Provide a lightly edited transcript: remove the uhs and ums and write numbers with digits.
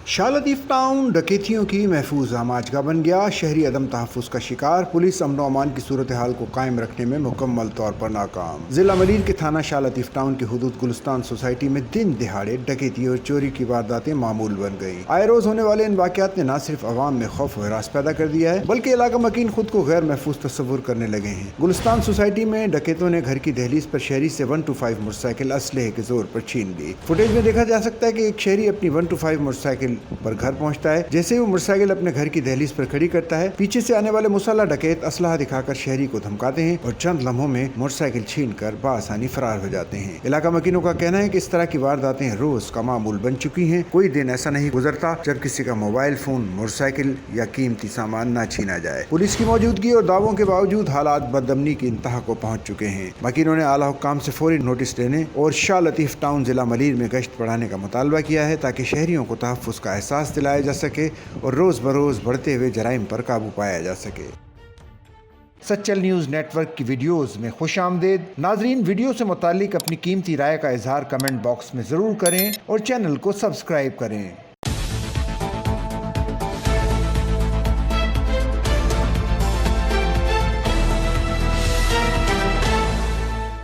Shah Latif town डकैतियों की महफूज आमाज का बन गया। शहरी अदम तहफ़्फ़ुज़ का शिकार। पुलिस अमन अमान की सूरत हाल को कायम रखने में मुकम्मल तौर पर नाकाम। जिला मलीर के थाना शाह लतीफ टाउन की हुदूद गुलिस्तान सोसाइटी में दिन दिहाड़े डकैती और चोरी की वारदातें मामूल बन गई। आए रोज होने वाले इन वाक़यात ने न सिर्फ अवाम में खौफ व हरास पैदा कर दिया है, बल्कि इलाका मकीन खुद को गैर महफूज तस्वुर करने लगे हैं। गुलिस्तान सोसाइटी में डकैतों ने घर की दहलीज पर शहरी से 125 मोटरसाइकिल असलहे के जोर पर छीन ली। फुटेज में देखा जा सकता है कि एक शहरी अपनी 125 मोटरसाइकिल पर घर पहुंचता है। जैसे ही वो मोटरसाइकिल अपने घर की दहलीज पर खड़ी करता है, पीछे से आने वाले मुसल्लह डकैत असलहा दिखाकर शहरी को धमकाते हैं और चंद लम्हों में मोटरसाइकिल छीन कर बासानी फरार हो जाते हैं। इलाका मकीनों का कहना है कि इस तरह की वारदातें रोज का मामूल बन चुकी हैं। कोई दिन ऐसा नहीं गुजरता जब किसी का मोबाइल फोन, मोटरसाइकिल या कीमती सामान न छीना जाए। पुलिस की मौजूदगी और दावों के बावजूद हालात बदअमनी की इंतहा को पहुंच चुके हैं। मकीनों ने आला हुक्काम से फौरी नोटिस देने और शाह लतीफ टाउन जिला मलीर में गश्त बढ़ाने का मुतालबा किया है, ताकि शहरियों को तहफ़्फ़ुज़ का एहसास दिलाया जा सके और रोज बरोज बढ़ते हुए जराइम पर काबू पाया जा सके। सच्चल न्यूज़ नेटवर्क की वीडियोस में खुश आमदेद। नाजरीन, वीडियो से मुतालिक अपनी कीमती राय का इजहार कमेंट बॉक्स में ज़रूर करें और चैनल को सब्सक्राइब करें।